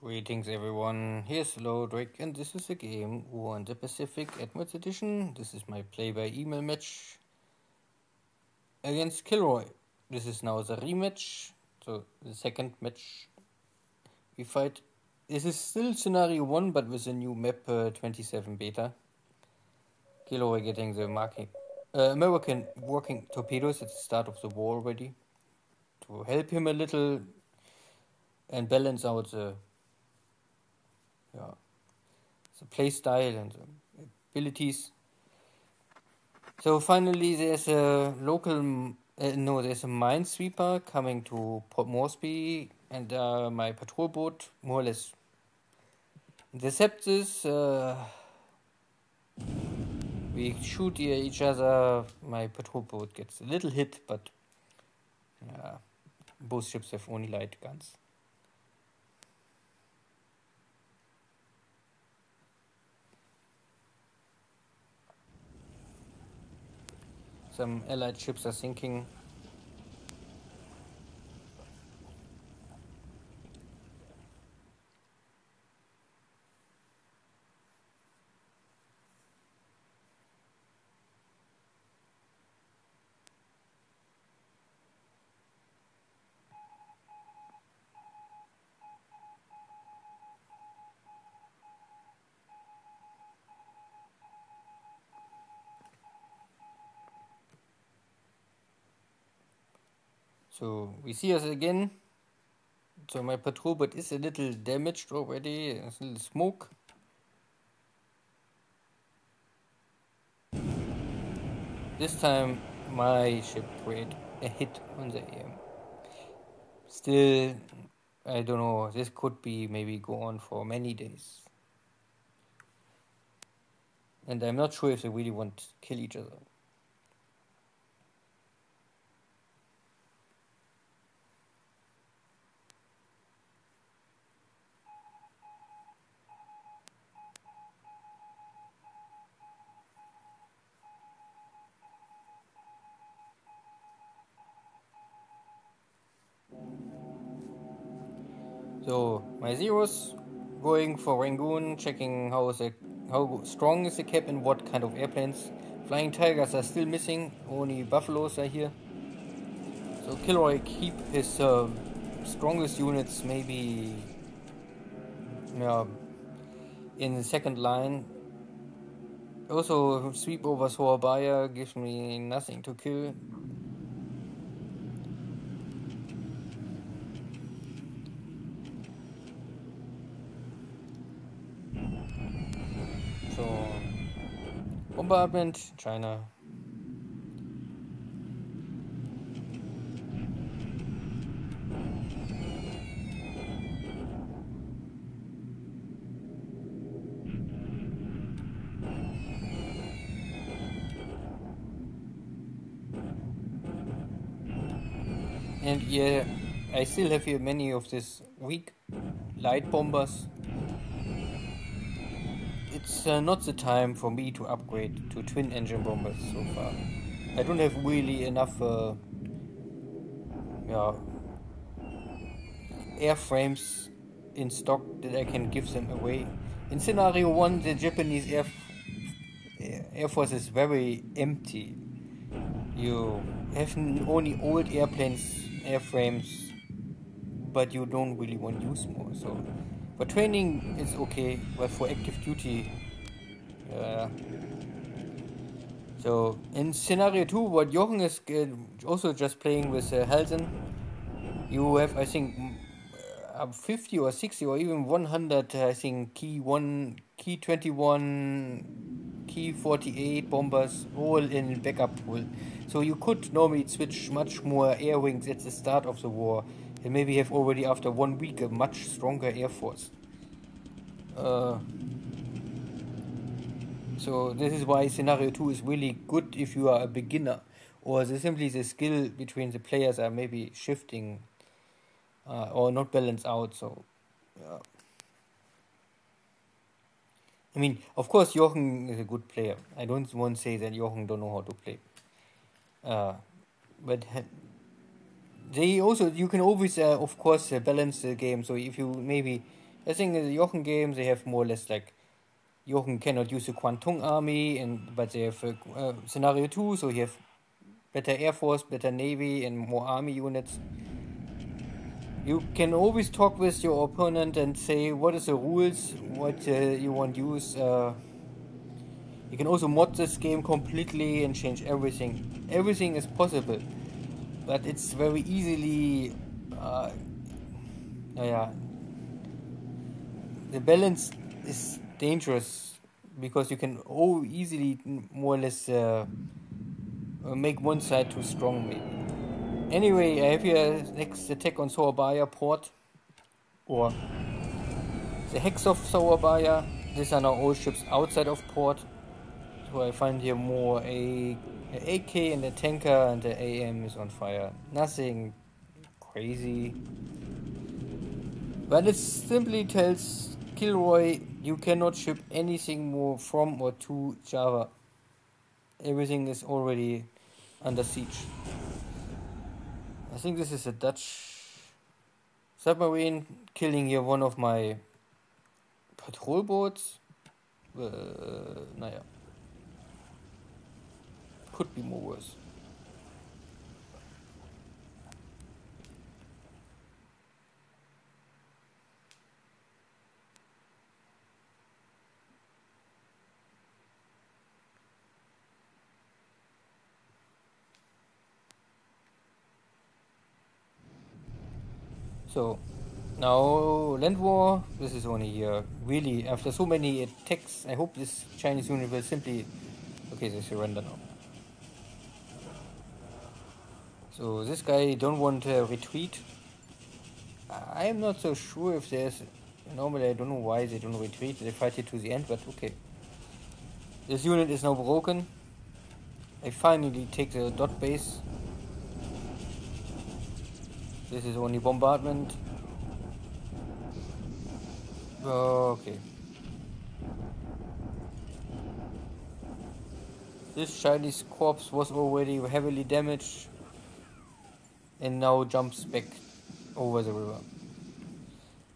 Greetings everyone, here's Lodrick and this is a game War in the Pacific Edwards Edition. This is my play-by-email match against KilRoy. This is now the rematch, so the second match we fight. This is still scenario 1 but with a new map 27 beta. KilRoy getting the American working torpedoes at the start of the war already to help him a little and balance out the play style and the abilities. So finally there's a there's a minesweeper coming to Port Moresby, and my patrol boat more or less intercepts this. We shoot each other. My patrol boat gets a little hit, but both ships have only light guns. Some allied ships are sinking. So we see us again. So my patrol boat is a little damaged already. There's a little smoke. This time my ship made a hit on the air. Still, I don't know, this could be maybe go on for many days. And I'm not sure if they really want to kill each other. So my Zeros going for Rangoon, checking how strong is the cap and what kind of airplanes. Flying Tigers are still missing, only Buffaloes are here. So KilRoy keep his strongest units maybe in the second line. Also sweep over Soabaya gives me nothing to kill. So bombardment, China. And yeah, I still have here many of these weak light bombers. It's not the time for me to upgrade to twin engine bombers so far. I don't have really enough airframes in stock that I can give them away. In scenario 1 the Japanese Air Force is very empty. You have only old airframes, but you don't really want to use more. So for training it's okay, but for active duty, So in scenario 2, what Jochen is also just playing with Halsen, you have I think 50 or 60 or even 100 I think Key 1, Key 21, Key 48 bombers all in backup pool. So you could normally switch much more air wings at the start of the war and maybe have already after 1 week a much stronger air force. So this is why scenario 2 is really good if you are a beginner, or simply the skill between the players are maybe shifting or not balanced out. So I mean, of course Jochen is a good player. I don't want to say that Jochen don't know how to play. But they also, you can always of course balance the game. So if you maybe I think in the Jochen game they have more or less like Jochen cannot use the Kwantung army, but they have scenario 2, so you have better air force, better navy, and more army units. You can always talk with your opponent and say what is the rules, what you want to use. You can also mod this game completely and change everything. Everything is possible, but it's very easily. Yeah, the balance is dangerous because you can easily more or less make one side too strong maybe. Anyway, I have here next attack on Sorbaya port, or the Hex of Sorbaya. These are now all ships outside of port, so I find here more a AK and a tanker, and the AM is on fire. Nothing crazy, but it simply tells KilRoy you cannot ship anything more from or to Java. Everything is already under siege. I think this is a Dutch submarine killing here one of my patrol boats. Naja. Could be more worse. So, now land war. This is only here. Really, after so many attacks, I hope this Chinese unit will simply... Okay, they surrender now. So this guy don't want to retreat. I am not so sure if there's... Normally I don't know why they don't retreat. They fight it to the end, but okay. This unit is now broken. I finally take the dot base. This is only bombardment. Okay. This Chinese corpse was already heavily damaged and now jumps back over the river.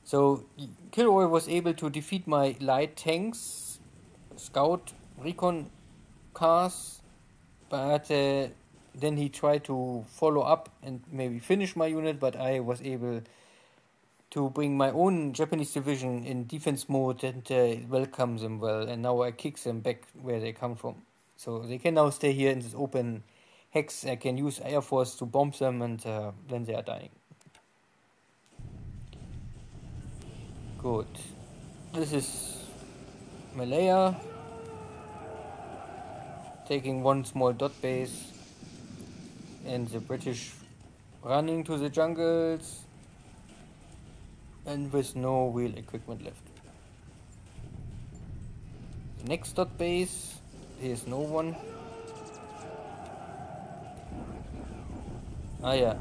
So KilRoy was able to defeat my light tanks, scout, recon cars, but then he tried to follow up and maybe finish my unit, but I was able to bring my own Japanese division in defense mode and welcome them well, and now I kick them back where they come from. So they can now stay here in this open hex. I can use Air Force to bomb them, and then they are dying. Good. This is Malaya taking one small dot base, and the British running to the jungles and with no real equipment left. The next dot base, here's no one. Ah yeah,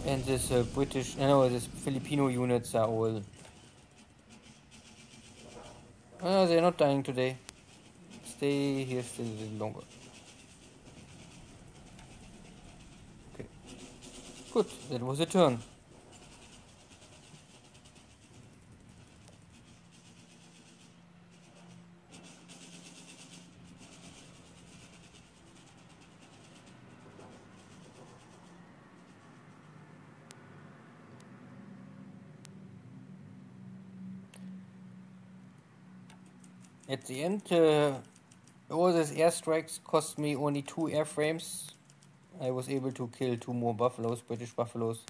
and this British, no, this Filipino units are all... they're not dying today. Stay here still a little longer. Okay, good, that was a turn. At the end, all these airstrikes cost me only 2 airframes. I was able to kill 2 more buffaloes, British buffaloes.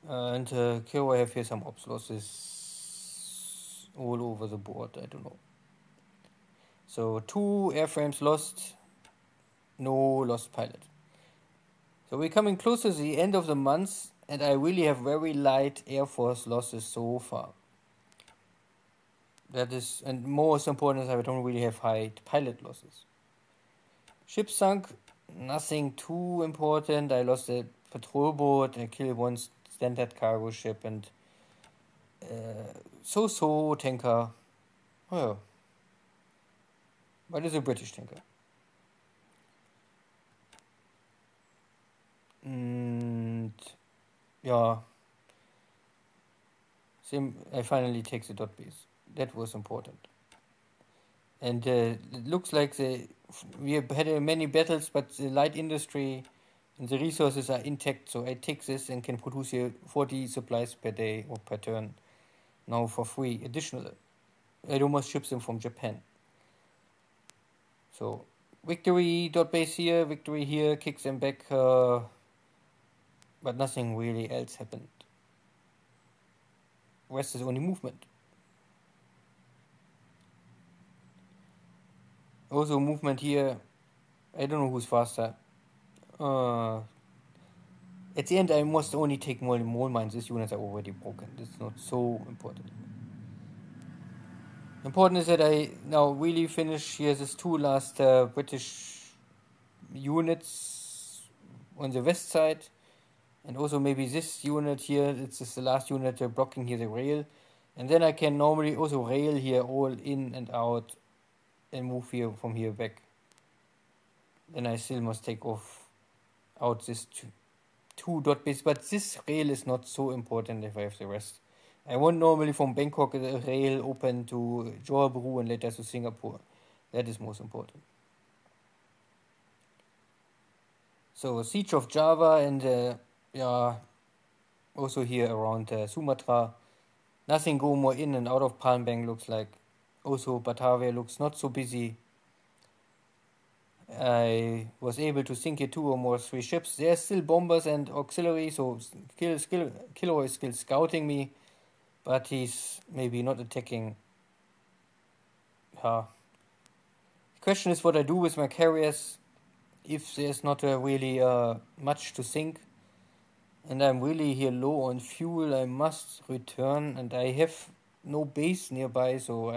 And KilRoy have here some ops losses all over the board, I don't know. So 2 airframes lost, no lost pilot. So we're coming close to the end of the month, and I really have very light Air Force losses so far. That is, and most important is I don't really have high pilot losses. Ship sunk, nothing too important. I lost a patrol boat, I killed one standard cargo ship, and so tanker. Oh, but it's a British tanker. And yeah, I finally take the dot base. That was important. And it looks like we have had many battles, but the light industry and the resources are intact. So I take this and can produce here 40 supplies per day or per turn now for free. Additional, I almost ship them from Japan. So victory dot base here, victory here, kicks them back, but nothing really else happened. Rest is only movement. Also movement here, I don't know who's faster. At the end I must only take more mines. These units are already broken. This is not so important. Important is that I now really finish here these two last British units on the west side, and also maybe this unit here. This is the last unit blocking here the rail, and then I can normally also rail here all in and out and move here from here back. Then I still must take off out this two dot base, but this rail is not so important if I have the rest. I want normally from Bangkok a rail open to Johor Bahru and later to Singapore. That is most important. So siege of Java and also here around Sumatra. Nothing go more in and out of Palembang looks like. Also Batavia looks not so busy. I was able to sink here 2 or more 3 ships. There's still bombers and auxiliary, so KilRoy is still scouting me, but he's maybe not attacking. The question is what I do with my carriers if there's not really much to sink, and I'm really here low on fuel. I must return, and I have no base nearby, so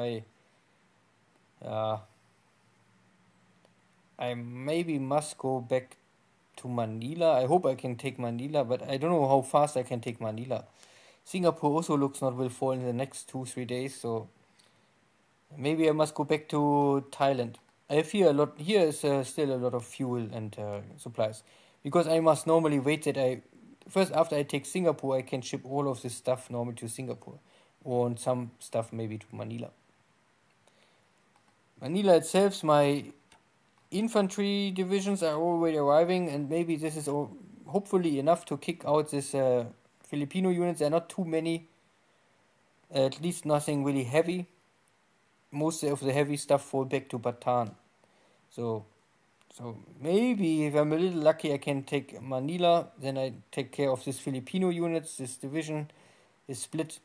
I maybe must go back to Manila. I hope I can take Manila, but I don't know how fast I can take Manila. Singapore also looks not will fall in the next 2-3 days, so maybe I must go back to Thailand. I have here a lot. Here is still a lot of fuel and supplies, because I must normally wait that first after I take Singapore, I can ship all of this stuff normally to Singapore, or some stuff maybe to Manila. Manila itself, my infantry divisions are already arriving, and maybe this is hopefully enough to kick out this Filipino units. There are not too many, at least nothing really heavy. Most of the heavy stuff fall back to Bataan. So maybe if I'm a little lucky I can take Manila, then I take care of this Filipino units. This division is split,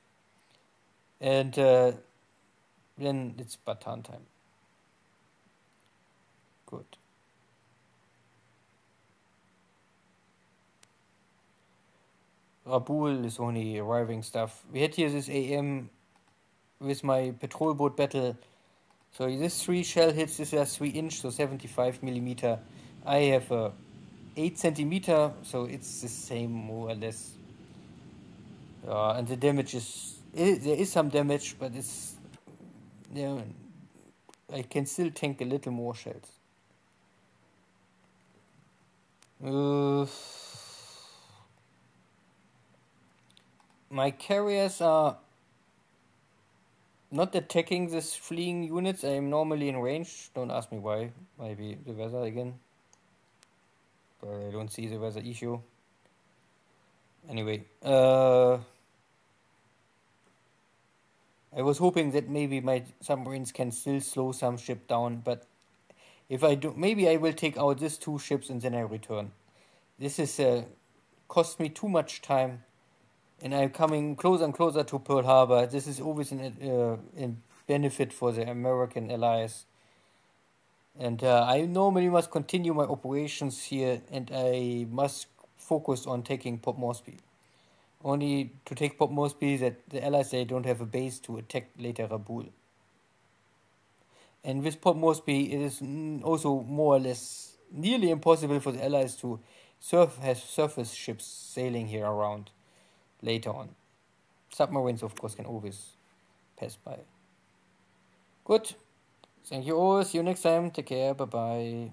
and then it's Bataan time. Good. Rabul is only arriving stuff. We had here this AM with my patrol boat battle. So this 3 shell hits, this is 3 inch, so 75 millimeter. I have 8 centimeter, so it's the same more or less. And the damage there is some damage, but it's, I can still tank a little more shells. My carriers are not attacking these fleeing units. I am normally in range. Don't ask me why. Maybe the weather again. But I don't see the weather issue. Anyway, I was hoping that maybe my submarines can still slow some ship down, but if I do, maybe I will take out these 2 ships and then I return. This is cost me too much time, and I'm coming closer and closer to Pearl Harbor. This is always a benefit for the American allies. And I normally must continue my operations here, and I must focus on taking Port Moresby. Only to take Port Moresby that the allies, they don't have a base to attack later Rabul. And with Port Moresby, it is also more or less nearly impossible for the allies to have surface ships sailing here around later on. Submarines, of course, can always pass by. Good. Thank you all. See you next time. Take care. Bye-bye.